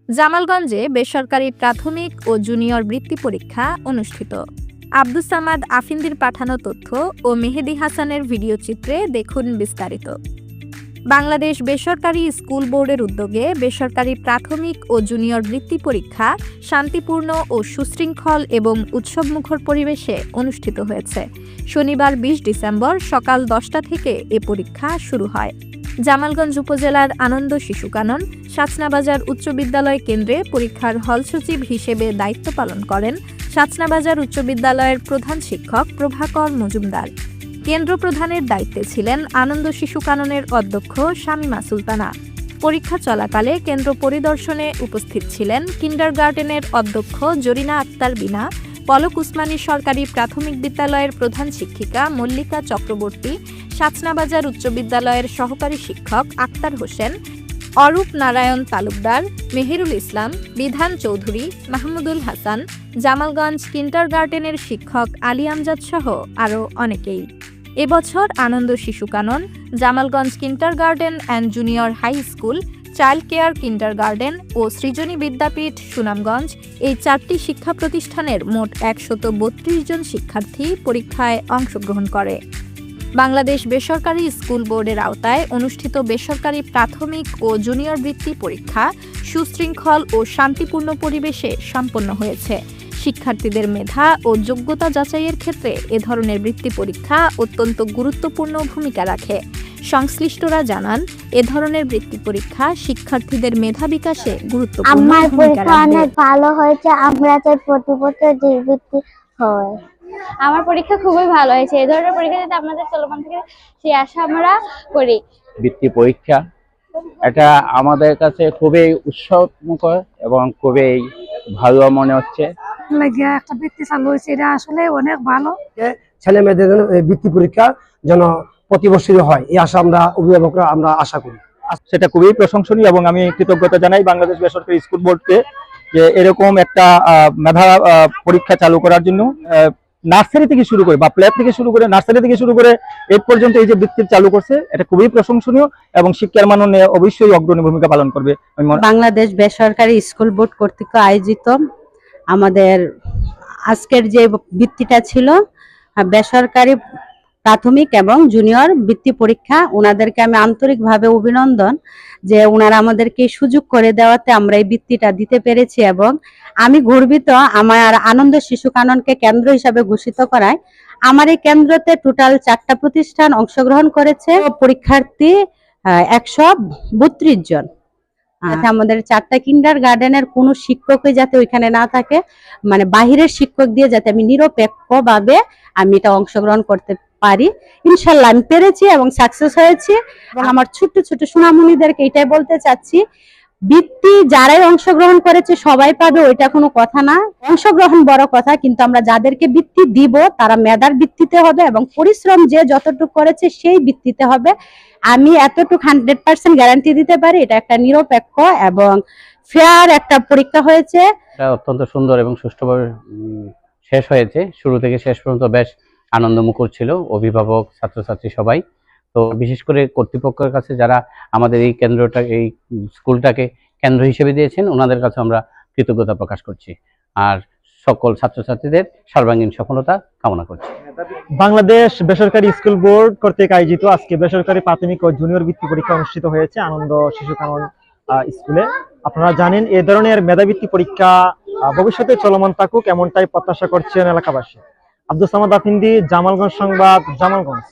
জামালগঞ্জে বেসরকারি প্রাথমিক ও জুনিয়র বৃত্তি পরীক্ষা অনুষ্ঠিত। আব্দুস সামাদ আফিন্দির পাঠানো তথ্য ও মেহেদী হাসানের ভিডিও চিত্রে দেখুন বিস্তারিত। বাংলাদেশ বেসরকারি স্কুল বোর্ডের উদ্যোগে বেসরকারি প্রাথমিক ও জুনিয়র বৃত্তি পরীক্ষা শান্তিপূর্ণ ও সুশৃঙ্খল এবং উৎসবমুখর পরিবেশে অনুষ্ঠিত হয়েছে। শনিবার ২০ ডিসেম্বর সকাল ১০টা থেকে এ পরীক্ষা শুরু হয়। জামালগঞ্জ উপজেলার আনন্দ শিশু কানন সাচনাবাজার উচ্চ বিদ্যালয় কেন্দ্রে পরীক্ষার হল সচিব হিসেবে দায়িত্ব পালন করেন সাচনাবাজার উচ্চ বিদ্যালয়ের প্রধান শিক্ষক প্রভাকর মজুমদার। কেন্দ্র প্রধানের দায়িত্বে ছিলেন আনন্দ শিশু কাননের অধ্যক্ষ শামীমা সুলতানা। পরীক্ষা চলাকালে কেন্দ্র পরিদর্শনে উপস্থিত ছিলেন কিন্ডারগার্টেনের অধ্যক্ষ জরিনা আক্তার বিনা, পলক উসমানী সরকারি প্রাথমিক বিদ্যালয়ের প্রধান শিক্ষিকা মল্লিকা চক্রবর্তী, সাচনাবাজার উচ্চ বিদ্যালয়ের সহকারী শিক্ষক আক্তার হোসেন, অরূপ নারায়ণ তালুকদার, মেহেরুল ইসলাম, বিধান চৌধুরী, মাহমুদুল হাসান, জামালগঞ্জ কিন্ডারগার্টেনের শিক্ষক আলী আমজাদ সহ আরও অনেকেই। এবছর Ananda Shishu Kanan, Jamalganj kindergarten and junior high school, child care kindergarten ও সৃজনী বিদ্যাপীঠ সুনামগঞ্জ এই ৪টি শিক্ষা প্রতিষ্ঠানের মোট ১৩২ জন শিক্ষার্থী পরীক্ষায় অংশগ্রহণ করে। বাংলাদেশ বেসরকারি স্কুল বোর্ডের আওতায় অনুষ্ঠিত বেসরকারি প্রাথমিক ও জুনিয়র বৃত্তি পরীক্ষা সুশৃঙ্খল ও শান্তিপূর্ণ পরিবেশে সম্পন্ন হয়েছে। শিক্ষার্থীদের মেধা ও যোগ্যতা যাচাইয়ের ক্ষেত্রে এ ধরনের বৃত্তি পরীক্ষা অত্যন্ত গুরুত্বপূর্ণ ভূমিকা রাখে। সংশ্লিষ্টরা জানান, এ ধরনের বৃত্তি পরীক্ষা শিক্ষার্থীদের মেধা বিকাশে গুরুত্বপূর্ণ ভূমিকা রাখে। অনেক ভালো হয়েছে, আমরা চাই প্রতি বছর যে বৃত্তি হয়। আমার পরীক্ষা খুবই ভালো হয়েছে। এই ধরনের পরীক্ষা যাতে আমাদের চলমান থাকে সেই আশা আমরা করি। বৃত্তি পরীক্ষা এটা আমাদের কাছে খুবই উৎসবমুখর এবং খুবই ভালো মনে হচ্ছে। একটা বৃত্তি চালু হয়েছে, এটা আসলে অনেক ভালো। ছেলে মেয়েদের জন্য বৃত্তি পরীক্ষা যেন প্রতি বছরই হয়, এই আশা আমরা অভিভাবকরা আমরা আশা করি। সেটা খুবই প্রশংসনীয় এবং আমি কৃতজ্ঞতা জানাই বাংলাদেশ বেসরকারি স্কুল বোর্ডকে যে এরকম একটা মেধা পরীক্ষা চালু করার জন্য। নার্সারি থেকে শুরু করে বা প্লে থেকে শুরু করে নার্সারি থেকে শুরু করে এই পর্যন্ত এই যে বৃত্তি চালু করছে, এটা খুবই প্রশংসনীয় এবং শিক্ষার মান উন্নয়নে অবশ্যই অগ্রণী ভূমিকা পালন করবে। বাংলাদেশ বেসরকারি স্কুল বোর্ড কর্তৃক আয়োজিত আমাদের আজকের যে বৃত্তিটা ছিল বেসরকারি প্রাথমিক এবং জুনিয়র বৃত্তি পরীক্ষা, ওনাদেরকে আমি আন্তরিকভাবে অভিনন্দন যে ওনারা আমাদেরকে সুযোগ করে দেওয়াতে আমরা এই বৃত্তিটা দিতে পেরেছি এবং আমি গর্বিত আমার আনন্দ শিশু কাননকে কেন্দ্র হিসাবে ঘোষিত করায়। আমার এই কেন্দ্রতে টোটাল 4টা প্রতিষ্ঠান অংশগ্রহণ করেছে, পরীক্ষার্থী 132 জন। আমাদের 4টা কিন্ডারগার্টেনের কোনো শিক্ষকই যাতে ওইখানে না থাকে, মানে বাহিরের শিক্ষক দিয়ে যাতে আমি নিরপেক্ষভাবে আমি এটা অংশগ্রহণ করতে পারি। ইনশাল্লাহ আমি পেরেছি এবং সাকসেস হয়েছি। আমার ছোট ছোট সোনামণিদেরকে এটাই বলতে চাচ্ছি, বৃত্তি যারাই অংশগ্রহণ করেছে সবাই পাবে ওইটা কোনো কথা না, অংশগ্রহণ বড় কথা, কিন্তু আমরা যাদেরকে বৃত্তি দিব তারা মেধার ভিত্তিতে হবে এবং পরিশ্রম যে যতটুকু করেছে সেই ভিত্তিতে হবে। আমি এতটুকু 100% গ্যারান্টি দিতে পারি এটা একটা নিরপেক্ষ এবং ফেয়ার একটা পরীক্ষা হয়েছে। এটা অত্যন্ত সুন্দর এবং সুষ্ঠুভাবে শেষ হয়েছে। শুরু থেকে শেষ পর্যন্ত বেশ আনন্দমুখর ছিল, অভিভাবক ছাত্রছাত্রী সবাই। তো বিশেষ করে কর্তৃপক্ষের কাছে যারা আমাদের এই কেন্দ্রটা এই স্কুলটাকে কেন্দ্র হিসেবে দিয়েছেন ওনাদের কাছে আমরা কৃতজ্ঞতা প্রকাশ করছি আর সকল ছাত্রছাত্রীদের সর্বাঙ্গীন সফলতা কামনা করছি। বাংলাদেশ বেসরকারি স্কুল বোর্ড কর্তৃক আয়োজিত আজকে বেসরকারি প্রাথমিক ও জুনিয়র বৃত্তি পরীক্ষা অনুষ্ঠিত হয়েছে আনন্দ শিশু কানন স্কুলে। আপনারা জানেন এ ধরনের মেধাবৃত্তি পরীক্ষা ভবিষ্যতে চলমান থাকুক এমনটাই প্রত্যাশা করছেন এলাকাবাসী। আব্দুস সামাদ আফিন্দি, জামালগঞ্জ সংবাদ, জামালগঞ্জ।